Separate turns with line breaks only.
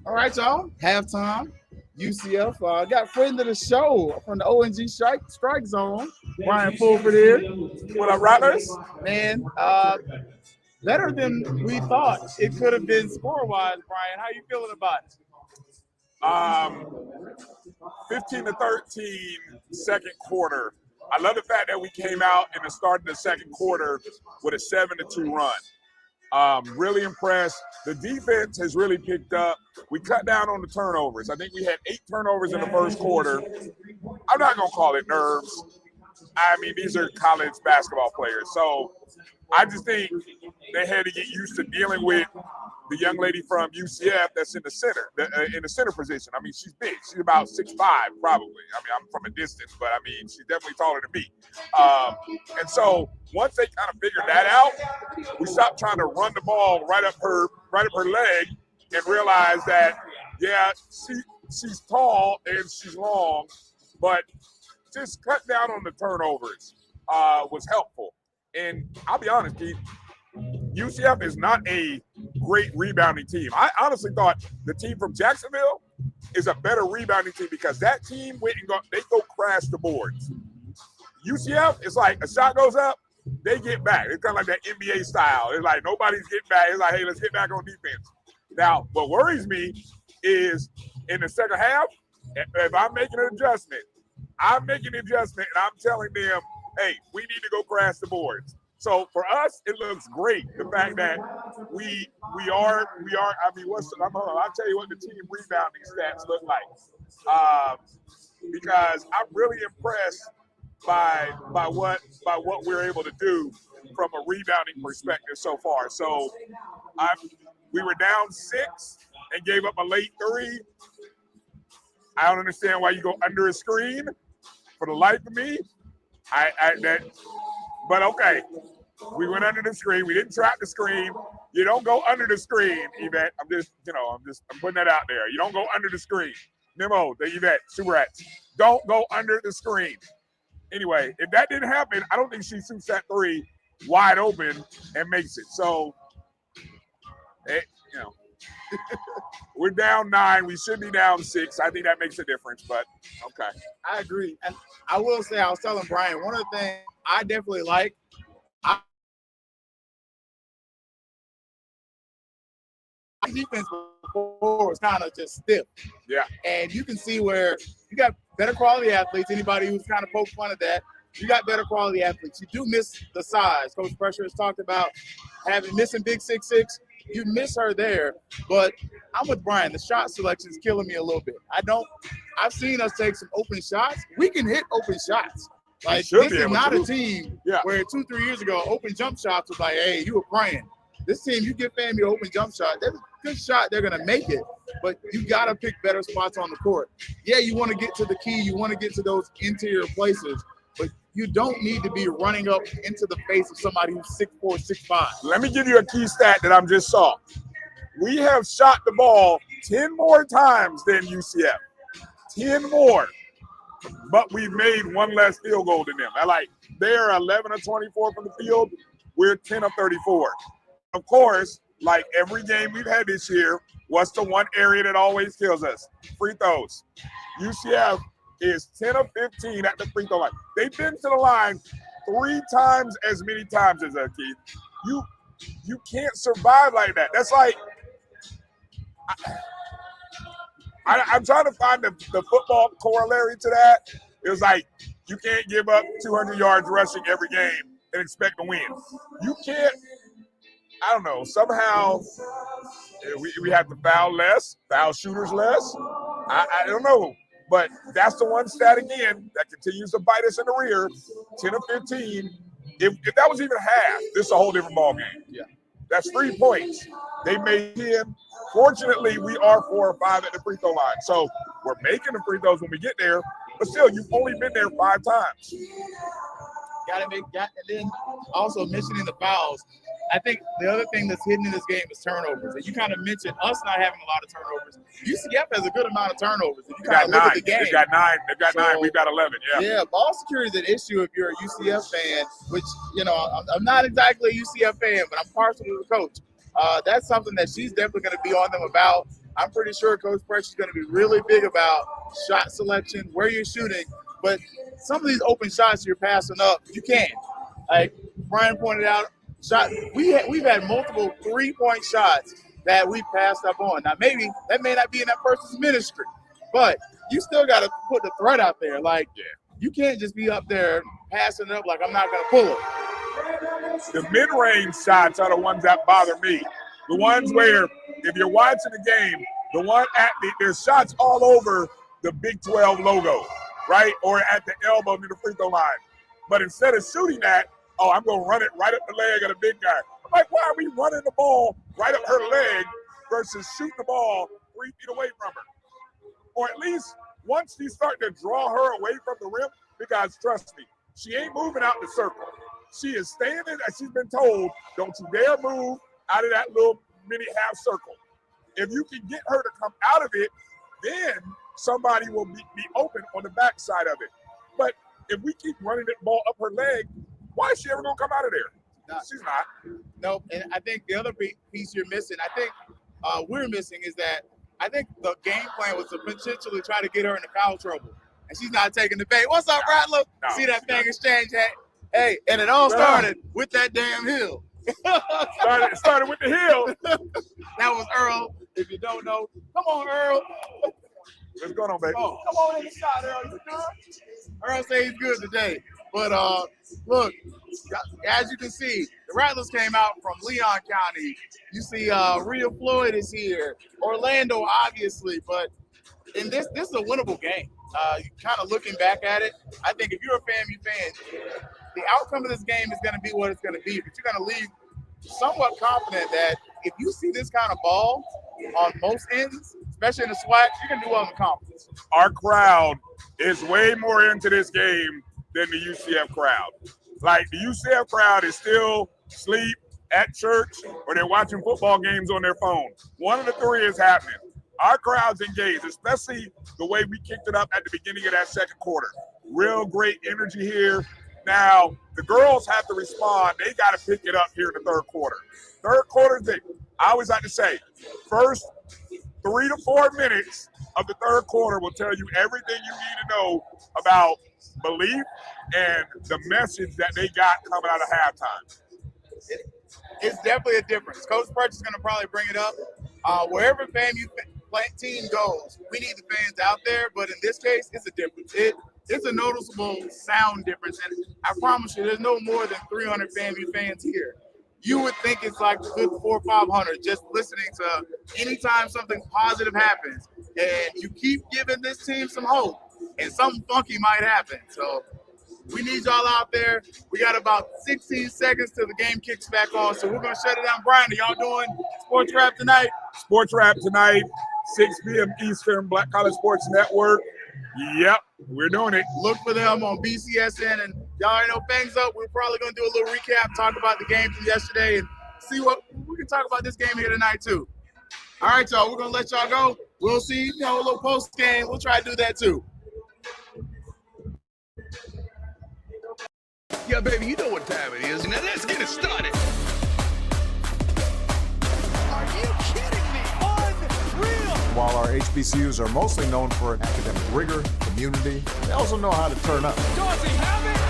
All right, y'all. Halftime. UCF got friend of the show from the ONG strike zone. Brian Fulford here.
What up, Rattlers?
Man, better than we thought it could have been score-wise, Brian. How you feeling about it?
15 to 13, second quarter. I love the fact that we came out in the start of the second quarter with a 7-2 run. Really impressed. The defense has really picked up. We cut down on the turnovers. I think we had 8 turnovers in the first quarter. I'm not going to call it nerves. I mean, these are college basketball players. So I just think they had to get used to dealing with the young lady from UCF that's in the center position. I mean, she's big. She's about 6'5", probably. I mean, I'm from a distance, but I mean, she's definitely taller than me. And so once they kind of figured that out, we stopped trying to run the ball right up her leg and realized that, yeah, she's tall and she's long, but just cut down on the turnovers was helpful. And I'll be honest, Keith, UCF is not a great rebounding team. I honestly thought the team from Jacksonville is a better rebounding team because that team they go crash the boards. UCF is like a shot goes up, they get back. It's kind of like that NBA style. It's like nobody's getting back. It's like, hey, let's get back on defense. Now, what worries me is in the second half, if I'm making an adjustment, and I'm telling them, hey, we need to go crash the boards. So for us, it looks great. The fact that we are. I mean, I'll tell you what the team rebounding stats look like. Because I'm really impressed by what we're able to do from a rebounding perspective so far. So we were down 6 and gave up a late 3. I don't understand why you go under a screen. For the life of me, but okay. We went under the screen. We didn't trap the screen. You don't go under the screen, Yvette. I'm putting that out there. You don't go under the screen. Memo, the Yvette, Super Rats. Don't go under the screen. Anyway, if that didn't happen, I don't think she shoots that 3 wide open and makes it. So, we're down 9. We should be down 6. I think that makes a difference, but okay.
I agree. And I will say, I was telling Brian, one of the things I definitely like, defense before was kind of just stiff.
Yeah.
And you can see where you got better quality athletes. Anybody who's kind of poked fun at that, you got better quality athletes. You do miss the size. Coach Pressure has talked about missing big 6'6". You miss her there. But I'm with Brian. The shot selection is killing me a little bit. I've seen us take some open shots. We can hit open shots. Like, this is not a team where 2-3 years ago, open jump shots was like, hey, you were praying. This team, you give FAMU an open jump shot, that's a good shot, they're going to make it. But you got to pick better spots on the court. Yeah, you want to get to the key. You want to get to those interior places. But you don't need to be running up into the face of somebody who's 6'4", 6'5".
Let me give you a key stat that I just saw. We have shot the ball 10 more times than UCF. 10 more. But we've made 1 less field goal than them. They're 11 of 24 from the field. We're 10 of 34. Of course, like every game we've had this year, what's the one area that always kills us? Free throws. UCF is 10 of 15 at the free throw line. They've been to the line 3 times as many times as us, Keith. You can't survive like that. That's like I'm trying to find the football corollary to that. It was like you can't give up 200 yards rushing every game and expect to win. You can't. I don't know. Somehow we have to foul shooters less. I don't know. But that's the one stat, again, that continues to bite us in the rear, 10 of 15. If that was even half, this is a whole different ballgame.
Yeah.
That's 3 points. They made 10. Fortunately, we are 4 or 5 at the free throw line. So we're making the free throws when we get there. But still, you've only been there 5 times.
And then also mentioning the fouls. I think the other thing that's hidden in this game is turnovers. And you kind of mentioned us not having a lot of turnovers. UCF has a good amount of turnovers. If you kind of look at the game.
They've got 9. We've got 11. Yeah.
Yeah, ball security is an issue if you're a UCF fan, which, I'm not exactly a UCF fan, but I'm partial to the coach. That's something that she's definitely going to be on them about. I'm pretty sure Coach Fresh is going to be really big about shot selection, where you're shooting. But some of these open shots you're passing up, you can. Like Brian pointed out, we've had multiple 3-point shots that we passed up on. Now maybe that may not be in that person's ministry, but you still got to put the threat out there. Like you can't just be up there passing it up like I'm not going to pull it.
The mid-range shots are the ones that bother me. The ones where if you're watching the game, there's shots all over the Big 12 logo, right? Or at the elbow near the free throw line. But instead of shooting that, I'm going to run it right up the leg of the big guy. I'm like, why are we running the ball right up her leg versus shooting the ball 3 feet away from her? Or at least once you start to draw her away from the rim, because trust me, she ain't moving out the circle. She is standing, as she's been told, don't you dare move out of that little mini half circle. If you can get her to come out of it, then somebody will be open on the backside of it. But if we keep running that ball up her leg, why is she ever going to come out of there? She's not.
Nope. And I think the other piece you're missing, I think we're missing, is that I think the game plan was to potentially try to get her into foul trouble. And she's not taking the bait. What's up, Rattler? See that thing exchange hat? Hey, and it all started with that damn hill.
started with the hill.
That was Earl. If you don't know, come on, Earl.
What's going on, baby?
Oh, come on in the shot, Earl. You good? Earl say he's good today. But look, as you can see, the Rattlers came out from Leon County. You see Rhea Floyd is here. Orlando, obviously. But in this is a winnable game. Kind of looking back at it, I think if you're a FAMU fan, the outcome of this game is going to be what it's going to be. But you're going to leave somewhat confident that if you see this kind of ball on most ends, especially in the SWAC, you're going to do well in the conference.
Our crowd is way more into this game than the UCF crowd. Like, the UCF crowd is still asleep at church or they're watching football games on their phone. One of the three is happening. Our crowd's engaged, especially the way we kicked it up at the beginning of that second quarter. Real great energy here. Now, the girls have to respond. They got to pick it up here in the third quarter. Third quarter, I always like to say, first 3 to 4 minutes of the third quarter will tell you everything you need to know about belief and the message that they got coming out of halftime.
It's definitely a difference. Coach Perch is going to probably bring it up. Wherever FAMU team goes, we need the fans out there, but in this case, it's a difference. It's a noticeable sound difference, and I promise you, there's no more than 300 FAMU fans here. You would think it's like a good 400 or 500 just listening to anytime something positive happens, and you keep giving this team some hope, and something funky might happen. So we need y'all out there. We got about 16 seconds till the game kicks back on, so we're going to shut it down. Brian, are y'all doing Sports Wrap tonight?
Sports Wrap tonight, 6 p.m. Eastern, Black College Sports Network. Yep, we're doing it.
Look for them on BCSN. And y'all already know Fangs Up. We're probably going to do a little recap, talk about the game from yesterday, and see what we can talk about this game here tonight, too. All right, y'all, we're going to let y'all go. We'll see, a little post-game. We'll try to do that, too.
Yeah, baby, you know what time it is. Now let's get it started. Are you kidding me? Unreal!
While our HBCUs are mostly known for academic rigor, community, they also know how to turn up.
Dorsey, have it!